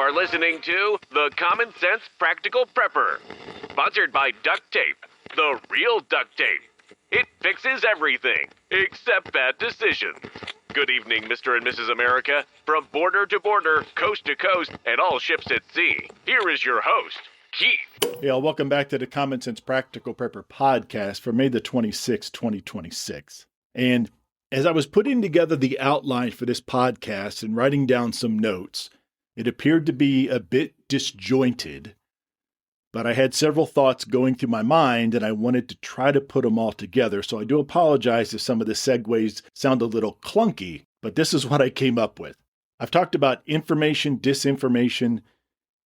are listening to The Common Sense Practical Prepper, sponsored by Duct Tape, the real duct tape. It fixes everything, except bad decisions. Good evening, Mr. and Mrs. America. From border to border, coast to coast, and all ships at sea, here is your host, Keith. Hey, all, welcome back to the Common Sense Practical Prepper podcast for May the 26th, 2026. And as I was putting together the outline for this podcast and writing down some notes, it appeared to be a bit disjointed, but I had several thoughts going through my mind and I wanted to try to put them all together. So I do apologize if some of the segues sound a little clunky, but this is what I came up with. I've talked about information, disinformation,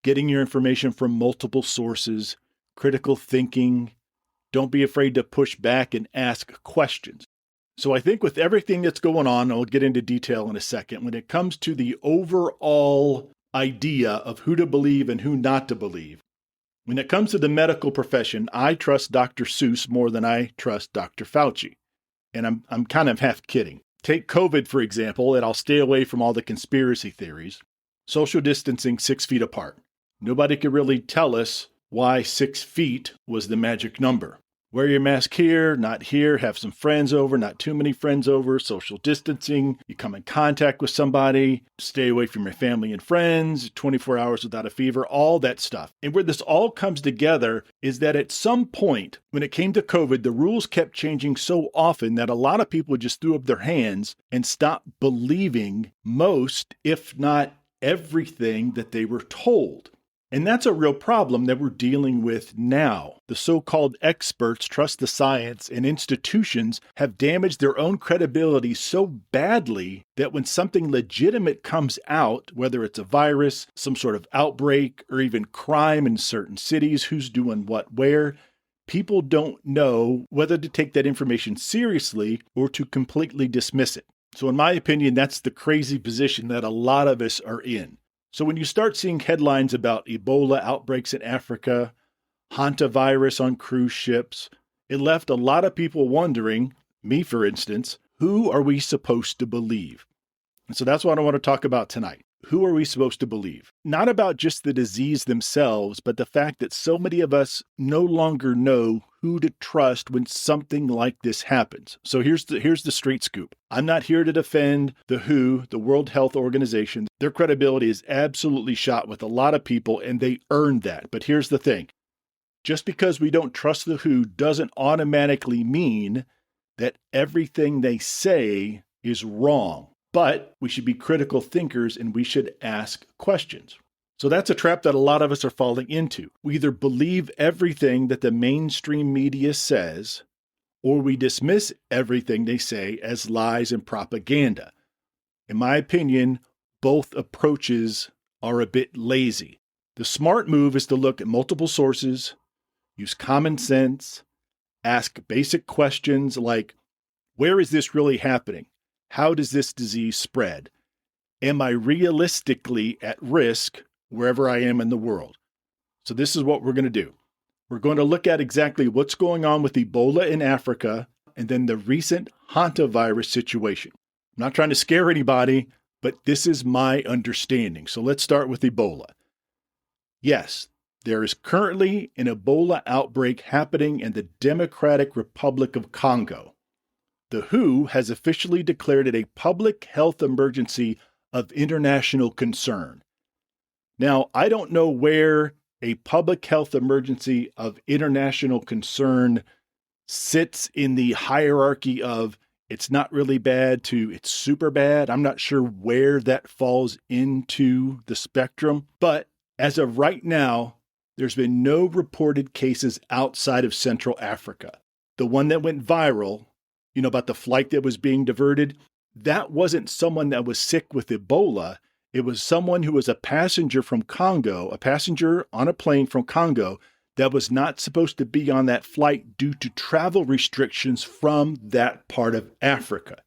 getting your information from multiple sources, critical thinking. Don't be afraid to push back and ask questions. So I think with everything that's going on, I'll get into detail in a second, when it comes to the overall idea of who to believe and who not to believe, when it comes to the medical profession, I trust Dr. Seuss more than I trust Dr. Fauci. And I'm kind of half kidding. Take COVID, for example, and I'll stay away from all the conspiracy theories. Social distancing 6 feet apart. Nobody could really tell us why 6 feet was the magic number. Wear your mask here, not here, have some friends over, not too many friends over, social distancing, you come in contact with somebody, stay away from your family and friends, 24 hours without a fever, all that stuff. And where this all comes together is that at some point, when it came to COVID, the rules kept changing so often that a lot of people just threw up their hands and stopped believing most, if not everything, that they were told. And that's a real problem that we're dealing with now. The so-called experts trust the science, and institutions have damaged their own credibility so badly that when something legitimate comes out, whether it's a virus, some sort of outbreak, or even crime in certain cities, who's doing what where, people don't know whether to take that information seriously or to completely dismiss it. So in my opinion, that's the crazy position that a lot of us are in. So when you start seeing headlines about Ebola outbreaks in Africa, hantavirus on cruise ships, it left a lot of people wondering, me for instance, who are we supposed to believe? And so that's what I want to talk about tonight. Who are we supposed to believe? Not about just the disease themselves, but the fact that so many of us no longer know who to trust when something like this happens. So here's the straight scoop. I'm not here to defend the WHO, the World Health Organization. Their credibility is absolutely shot with a lot of people, and they earned that. But here's the thing. Just because we don't trust the WHO doesn't automatically mean that everything they say is wrong. But we should be critical thinkers and we should ask questions. So that's a trap that a lot of us are falling into. We either believe everything that the mainstream media says, or we dismiss everything they say as lies and propaganda. In my opinion, both approaches are a bit lazy. The smart move is to look at multiple sources, use common sense, ask basic questions like, where is this really happening? How does this disease spread? Am I realistically at risk wherever I am in the world? So this is what we're going to do. We're going to look at exactly what's going on with Ebola in Africa and then the recent hantavirus situation. I'm not trying to scare anybody, but this is my understanding. So let's start with Ebola. Yes, there is currently an Ebola outbreak happening in the Democratic Republic of Congo. The WHO has officially declared it a public health emergency of international concern. Now, I don't know where a public health emergency of international concern sits in the hierarchy of it's not really bad to it's super bad. I'm not sure where that falls into the spectrum. But as of right now, there's been no reported cases outside of Central Africa. The one that went viral, about the flight that was being diverted, that wasn't someone that was sick with Ebola. It was someone who was a passenger from Congo, a passenger on a plane from Congo that was not supposed to be on that flight due to travel restrictions from that part of Africa.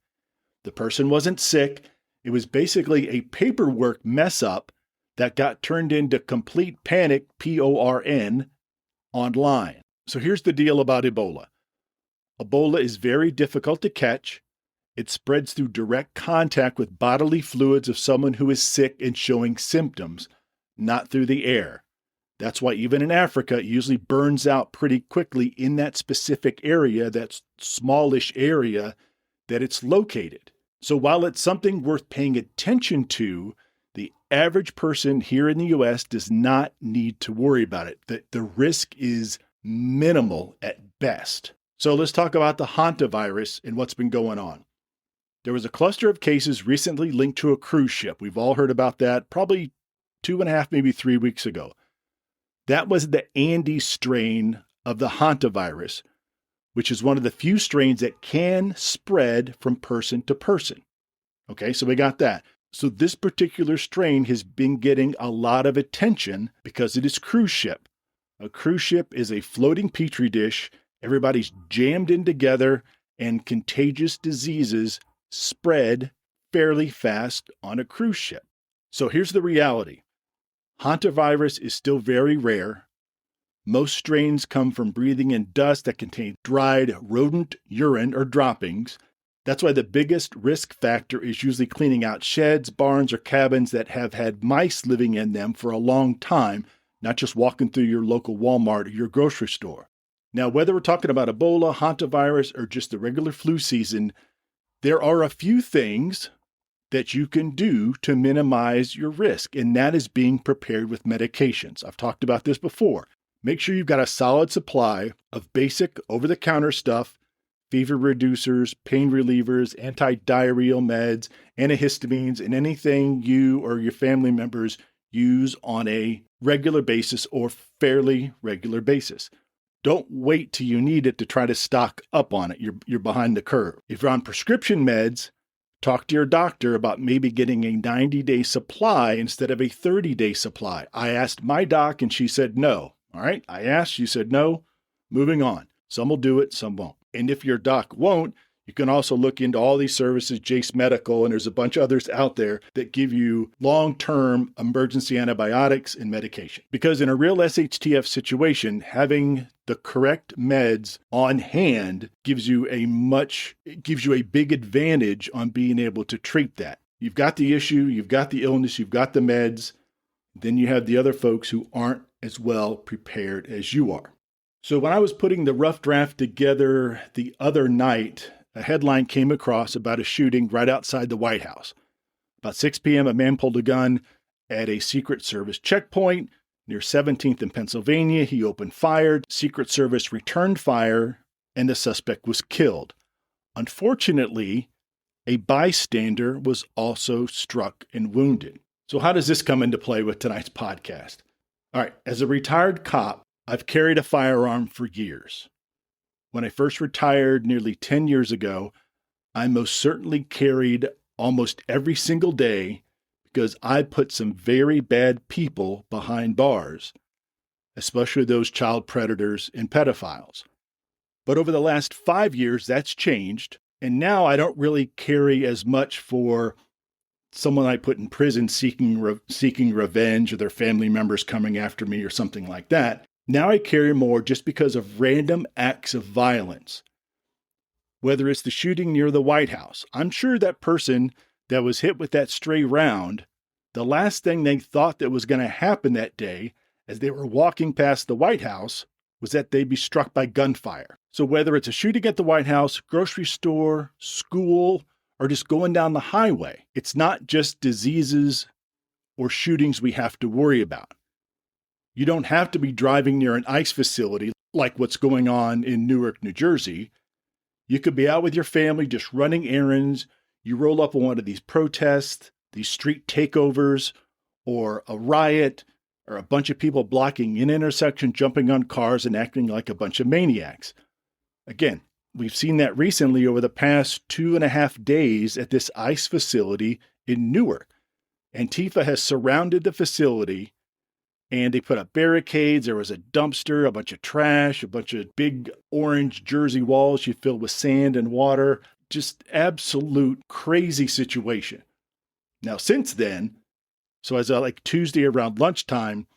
The person wasn't sick. It was basically a paperwork mess up that got turned into complete panic, PORN, online. So here's the deal about Ebola. Ebola is very difficult to catch. It spreads through direct contact with bodily fluids of someone who is sick and showing symptoms, not through the air. That's why even in Africa, it usually burns out pretty quickly in that specific area, that smallish area that it's located. So while it's something worth paying attention to, the average person here in the U.S. does not need to worry about it. The risk is minimal at best. So let's talk about the hantavirus and what's been going on. There was a cluster of cases recently linked to a cruise ship. We've all heard about that probably 2.5, maybe 3 weeks ago. That was the Andes strain of the hantavirus, which is one of the few strains that can spread from person to person. Okay, so we got that. So this particular strain has been getting a lot of attention because it is cruise ship. A cruise ship is a floating petri dish. Everybody's jammed in together, and contagious diseases spread fairly fast on a cruise ship. So here's the reality. Hantavirus is still very rare. Most strains come from breathing in dust that contain dried rodent urine or droppings. That's why the biggest risk factor is usually cleaning out sheds, barns, or cabins that have had mice living in them for a long time, not just walking through your local Walmart or your grocery store. Now, whether we're talking about Ebola, hantavirus, or just the regular flu season, there are a few things that you can do to minimize your risk, and that is being prepared with medications. I've talked about this before. Make sure you've got a solid supply of basic over-the-counter stuff, fever reducers, pain relievers, anti-diarrheal meds, antihistamines, and anything you or your family members use on a regular basis or fairly regular basis. Don't wait till you need it to try to stock up on it. You're behind the curve. If you're on prescription meds, talk to your doctor about maybe getting a 90-day supply instead of a 30-day supply. I asked my doc and she said no. All right, I asked, she said no. Moving on. Some will do it, some won't. And if your doc won't, you can also look into all these services, Jace Medical, and there's a bunch of others out there that give you long-term emergency antibiotics and medication. Because in a real SHTF situation, having the correct meds on hand gives you a big advantage on being able to treat that. You've got the issue, you've got the illness, you've got the meds, then you have the other folks who aren't as well prepared as you are. So when I was putting the rough draft together the other night, a headline came across about a shooting right outside the White House. About 6 p.m., a man pulled a gun at a Secret Service checkpoint near 17th in Pennsylvania. He opened fire. Secret Service returned fire, and the suspect was killed. Unfortunately, a bystander was also struck and wounded. So how does this come into play with tonight's podcast? All right, as a retired cop, I've carried a firearm for years. When I first retired nearly 10 years ago, I most certainly carried almost every single day because I put some very bad people behind bars, especially those child predators and pedophiles. But over the last 5 years, that's changed, and now I don't really carry as much for someone I put in prison seeking revenge or their family members coming after me or something like that. Now I carry more just because of random acts of violence. Whether it's the shooting near the White House, I'm sure that person that was hit with that stray round, the last thing they thought that was going to happen that day as they were walking past the White House was that they'd be struck by gunfire. So whether it's a shooting at the White House, grocery store, school, or just going down the highway, it's not just diseases or shootings we have to worry about. You don't have to be driving near an ICE facility like what's going on in Newark, New Jersey. You could be out with your family just running errands. You roll up on one of these protests, these street takeovers, or a riot, or a bunch of people blocking an intersection, jumping on cars and acting like a bunch of maniacs. Again, we've seen that recently over the past 2.5 days at this ICE facility in Newark. Antifa has surrounded the facility, and they put up barricades. There was a dumpster, a bunch of trash, a bunch of big orange jersey walls you filled with sand and water. Just absolute crazy situation. Now, since then, so as like Tuesday around lunchtime,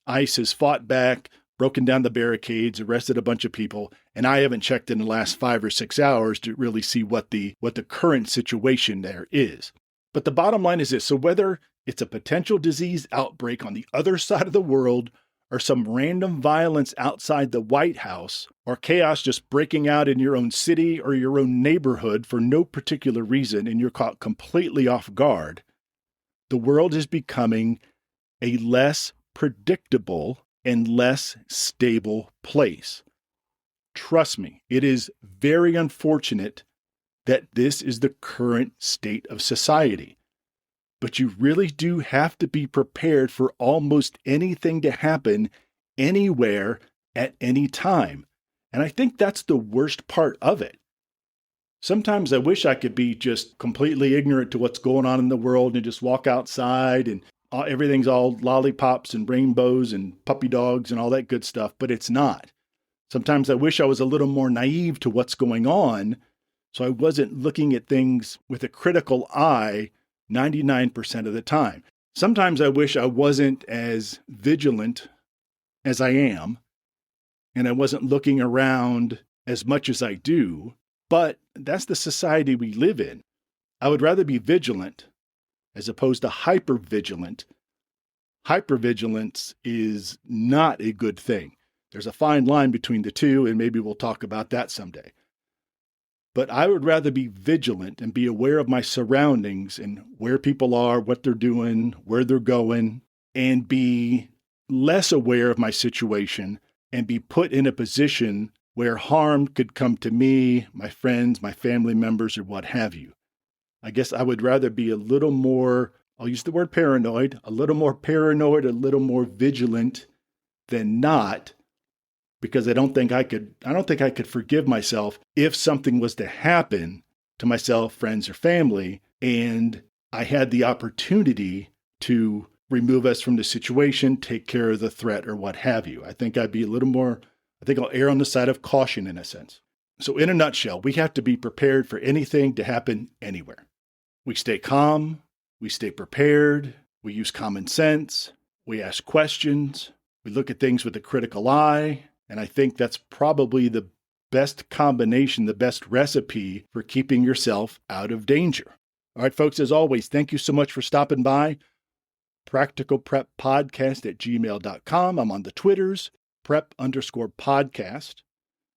ICE has fought back, broken down the barricades, arrested a bunch of people, and I haven't checked in the last 5 or 6 hours to really see what the current situation there is. But the bottom line is this. So whether It's a potential disease outbreak on the other side of the world, or some random violence outside the White House, or chaos just breaking out in your own city or your own neighborhood for no particular reason and you're caught completely off guard, the world is becoming a less predictable and less stable place. Trust me, it is very unfortunate that this is the current state of society. But you really do have to be prepared for almost anything to happen anywhere at any time. And I think that's the worst part of it. Sometimes I wish I could be just completely ignorant to what's going on in the world and just walk outside and everything's all lollipops and rainbows and puppy dogs and all that good stuff, but it's not. Sometimes I wish I was a little more naive to what's going on, so I wasn't looking at things with a critical eye 99% of the time. Sometimes I wish I wasn't as vigilant as I am, and I wasn't looking around as much as I do, but that's the society we live in. I would rather be vigilant as opposed to hypervigilant. Hypervigilance is not a good thing. There's a fine line between the two, and maybe we'll talk about that someday. But I would rather be vigilant and be aware of my surroundings and where people are, what they're doing, where they're going, and be less aware of my situation and be put in a position where harm could come to me, my friends, my family members, or what have you. I guess I would rather be a little more, I'll use the word paranoid, a little more vigilant than not, because I don't think I could forgive myself if something was to happen to myself, friends, or family, and I had the opportunity to remove us from the situation, take care of the threat, or what have you. I think I'll err on the side of caution in a sense. So in a nutshell, we have to be prepared for anything to happen anywhere. We stay calm, we stay prepared, we use common sense, we ask questions, we look at things with a critical eye, and I think that's probably the best combination, the best recipe for keeping yourself out of danger. All right, folks, as always, thank you so much for stopping by. practicalpreppodcast@gmail.com. I'm on the Twitters, prep_podcast.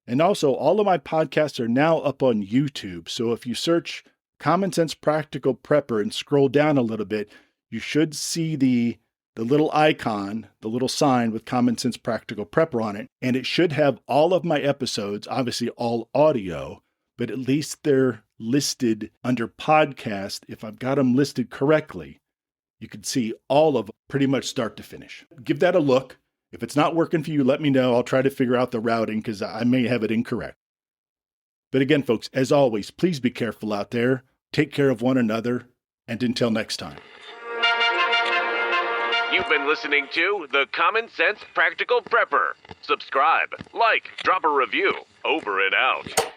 And also, all of my podcasts are now up on YouTube. So if you search Common Sense Practical Prepper and scroll down a little bit, you should see the little icon, the little sign with Common Sense Practical Prepper on it. And it should have all of my episodes, obviously all audio, but at least they're listed under podcast. If I've got them listed correctly, you can see all of them pretty much start to finish. Give that a look. If it's not working for you, let me know. I'll try to figure out the routing because I may have it incorrect. But again, folks, as always, please be careful out there. Take care of one another. And until next time. You've been listening to the Common Sense Practical Prepper. Subscribe, like, drop a review. Over and out.